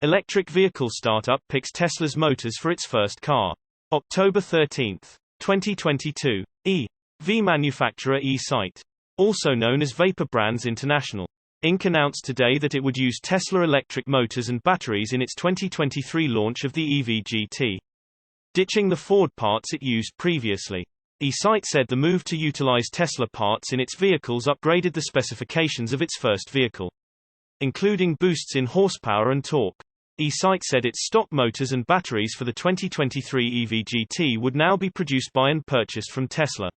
Electric vehicle startup picks Tesla's motors for its first car. October 13, 2022. EV manufacturer eSight, also known as Vapor Brands International, Inc. announced today that it would use Tesla electric motors and batteries in its 2023 launch of the EV GT, ditching the Ford parts it used previously. eSight said the move to utilize Tesla parts in its vehicles upgraded the specifications of its first vehicle, including boosts in horsepower and torque. eSight said its stock motors and batteries for the 2023 EV GT would now be produced by and purchased from Tesla,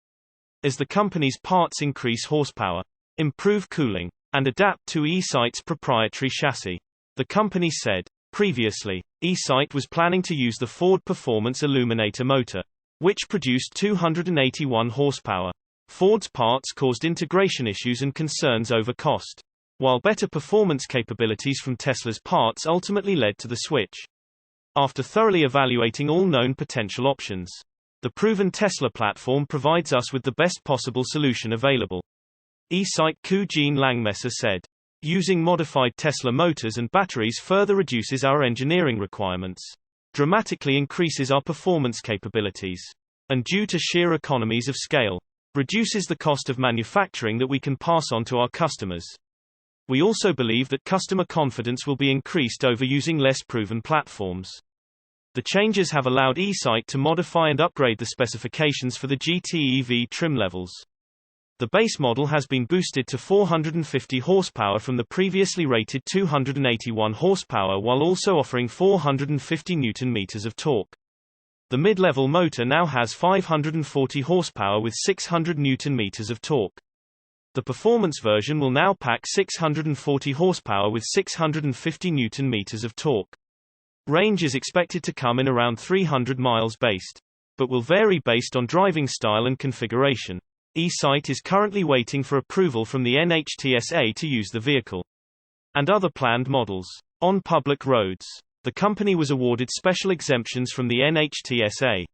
as the company's parts increase horsepower, improve cooling, and adapt to eSight's proprietary chassis. The company said. Previously, eSight was planning to use the Ford Performance Illuminator motor, which produced 281 horsepower. Ford's parts caused integration issues and concerns over cost, while better performance capabilities from Tesla's parts ultimately led to the switch. After thoroughly evaluating all known potential options, the proven Tesla platform provides us with the best possible solution available, eSight Jean Langmesser said. Using modified Tesla motors and batteries further reduces our engineering requirements, dramatically increases our performance capabilities, and due to sheer economies of scale, reduces the cost of manufacturing that we can pass on to our customers. We also believe that customer confidence will be increased over using less proven platforms. The changes have allowed eSight to modify and upgrade the specifications for the GT EV trim levels. The base model has been boosted to 450 horsepower from the previously rated 281 horsepower while also offering 450 Nm of torque. The mid-level motor now has 540 horsepower with 600 Nm of torque. The performance version will now pack 640 horsepower with 650 Nm of torque. Range is expected to come in around 300 miles based, but will vary based on driving style and configuration. eSight is currently waiting for approval from the NHTSA to use the vehicle and other planned models on public roads. The company was awarded special exemptions from the NHTSA,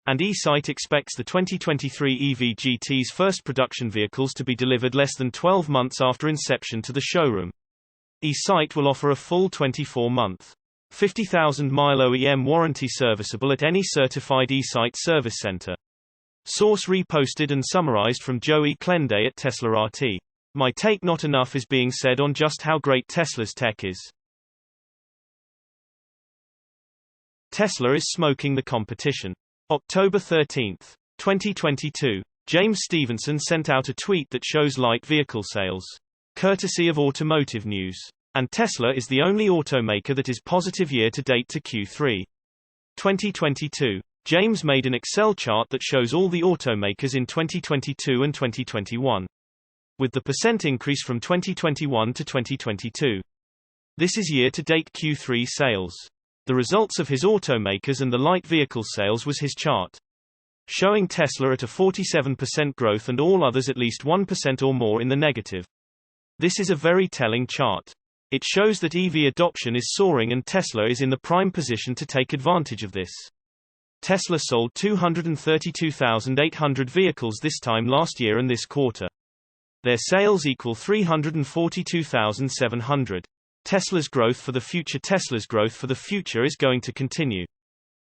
and eSight expects the 2023 EV GT's first production vehicles to be delivered less than 12 months after inception to the showroom. eSight will offer a full 24-month, 50,000-mile OEM warranty serviceable at any certified eSight service center. Source reposted and summarized from Joey Clenday at Tesla RT. My take: not enough is being said on just how great Tesla's tech is. Tesla is smoking the competition. October 13, 2022. James Stevenson sent out a tweet that shows light vehicle sales, courtesy of Automotive News. And Tesla is the only automaker that is positive year-to-date to Q3 2022. James made an Excel chart that shows all the automakers in 2022 and 2021, with the percent increase from 2021 to 2022. This is year-to-date Q3 sales. The results of his automakers and the light vehicle sales was his chart, showing Tesla at a 47% growth and all others at least 1% or more in the negative. This is a very telling chart. It shows that EV adoption is soaring and Tesla is in the prime position to take advantage of this. Tesla sold 232,800 vehicles this time last year and this quarter. Their sales equal 342,700. Tesla's growth for the future is going to continue.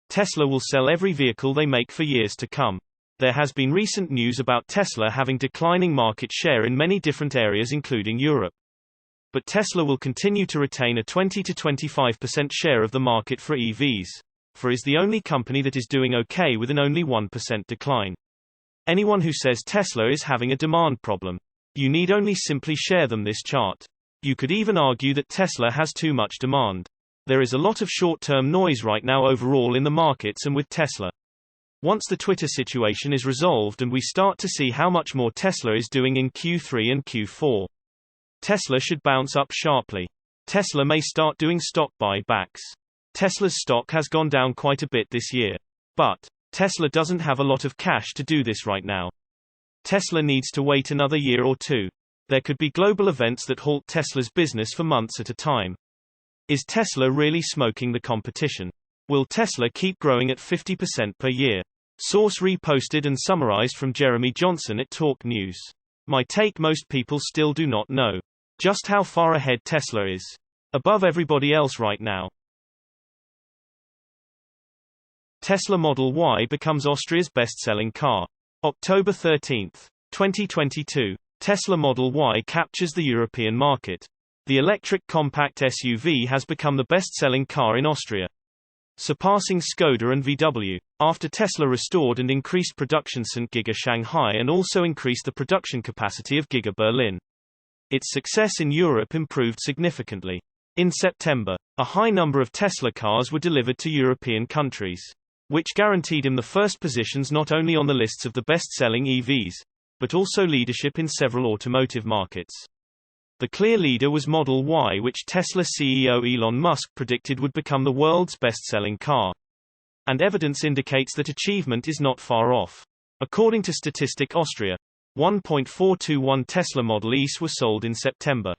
Tesla will sell every vehicle they make for years to come. There has been recent news about Tesla having declining market share in many different areas including Europe. But Tesla will continue to retain a 20 to 25% share of the market for EVs. For is the only company that is doing okay with an only 1% decline. Anyone who says Tesla is having a demand problem, you need only simply share them this chart. You could even argue that Tesla has too much demand. There is a lot of short-term noise right now overall in the markets and with Tesla. Once the Twitter situation is resolved and we start to see how much more Tesla is doing in Q3 and Q4, Tesla should bounce up sharply. Tesla may start doing stock buybacks. Tesla's stock has gone down quite a bit this year. But Tesla doesn't have a lot of cash to do this right now. Tesla needs to wait another year or two. There could be global events that halt Tesla's business for months at a time. Is Tesla really smoking the competition? Will Tesla keep growing at 50% per year? Source reposted and summarized from Jeremy Johnson at Talk News. My take: most people still do not know just how far ahead Tesla is. above everybody else right now. Tesla Model Y becomes Austria's best-selling car. October 13, 2022. Tesla Model Y captures the European market. The electric compact SUV has become the best-selling car in Austria, surpassing Skoda and VW, after Tesla restored and increased production St. Giga Shanghai and also increased the production capacity of Giga Berlin. Its success in Europe improved significantly. In September, a high number of Tesla cars were delivered to European countries, which guaranteed him the first positions not only on the lists of the best-selling EVs, but also leadership in several automotive markets. The clear leader was Model Y, which Tesla CEO Elon Musk predicted would become the world's best-selling car. And evidence indicates that achievement is not far off. According to Statistic Austria, 1.421 Tesla Model S were sold in September.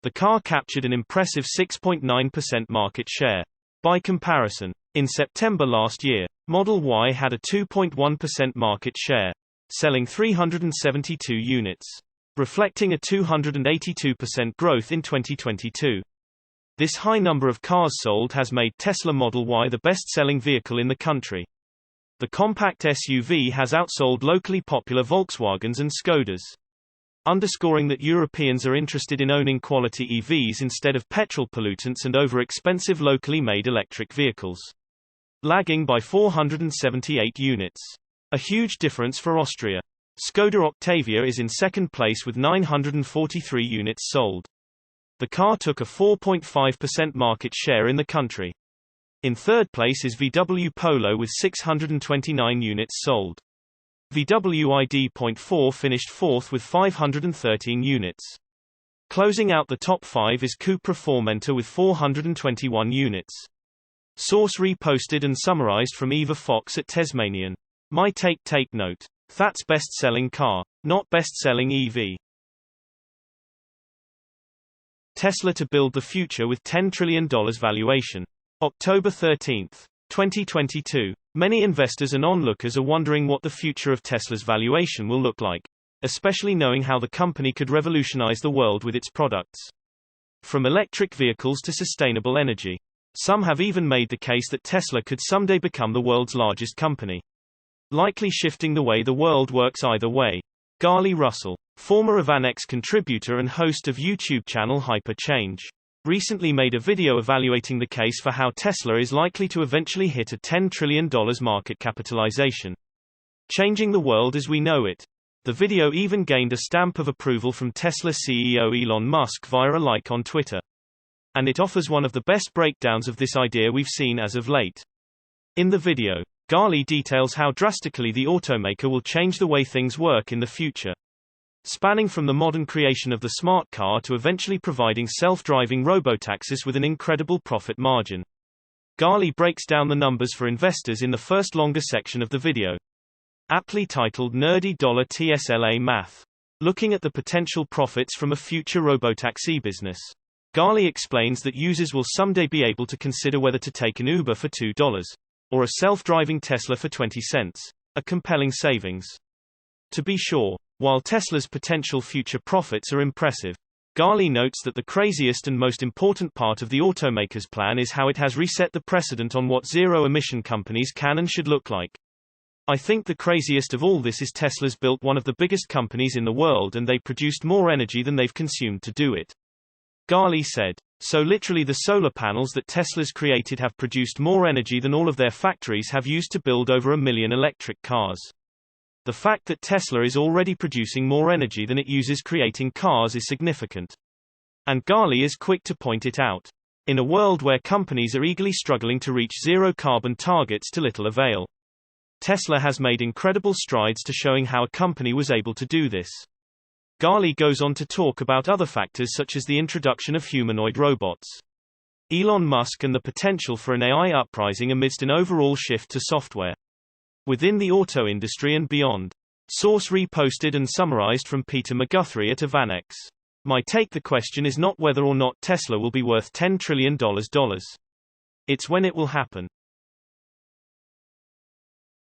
The car captured an impressive 6.9% market share. By comparison, in September last year, Model Y had a 2.1% market share, selling 372 units, reflecting a 282% growth in 2022. This high number of cars sold has made Tesla Model Y the best-selling vehicle in the country. The compact SUV has outsold locally popular Volkswagens and Skodas, underscoring that Europeans are interested in owning quality EVs instead of petrol pollutants and over-expensive locally made electric vehicles. Lagging by 478 units. A huge difference for Austria. Skoda Octavia is in second place with 943 units sold. The car took a 4.5% market share in the country. In third place is VW Polo with 629 units sold. VW ID.4 finished fourth with 513 units. Closing out the top five is Cupra Formentor with 421 units. Source reposted and summarized from Eva Fox at Tasmanian. My take note. That's best-selling car, not best-selling EV. Tesla to build the future with $10 trillion valuation. October 13, 2022. Many investors and onlookers are wondering what the future of Tesla's valuation will look like, especially knowing how the company could revolutionize the world with its products. From electric vehicles to sustainable energy. Some have even made the case that Tesla could someday become the world's largest company, likely shifting the way the world works either way. Gali Russell, former Avanex contributor and host of YouTube channel Hyper Change, recently made a video evaluating the case for how Tesla is likely to eventually hit a $10 trillion market capitalization, changing the world as we know it. The video even gained a stamp of approval from Tesla CEO Elon Musk via a like on Twitter. And it offers one of the best breakdowns of this idea we've seen as of late. In the video, Gali details how drastically the automaker will change the way things work in the future, spanning from the modern creation of the smart car to eventually providing self-driving robotaxis with an incredible profit margin. Gali breaks down the numbers for investors in the first longer section of the video, aptly titled Nerdy $TSLA Math, looking at the potential profits from a future robotaxi business. Gali explains that users will someday be able to consider whether to take an Uber for $2, or a self-driving Tesla for 20 cents, a compelling savings. To be sure, while Tesla's potential future profits are impressive, Gali notes that the craziest and most important part of the automaker's plan is how it has reset the precedent on what zero-emission companies can and should look like. I think the craziest of all this is Tesla's built one of the biggest companies in the world and they produced more energy than they've consumed to do it. Gali said, so literally the solar panels that Tesla's created have produced more energy than all of their factories have used to build over 1 million electric cars. The fact that Tesla is already producing more energy than it uses creating cars is significant. And Gali is quick to point it out. In a world where companies are eagerly struggling to reach zero-carbon targets to little avail, Tesla has made incredible strides to showing how a company was able to do this. Gali goes on to talk about other factors such as the introduction of humanoid robots, Elon Musk and the potential for an AI uprising amidst an overall shift to software within the auto industry and beyond. Source reposted and summarized from Peter McGuthrie at Avanex. My take: the question is not whether or not Tesla will be worth $10 trillion. It's when it will happen.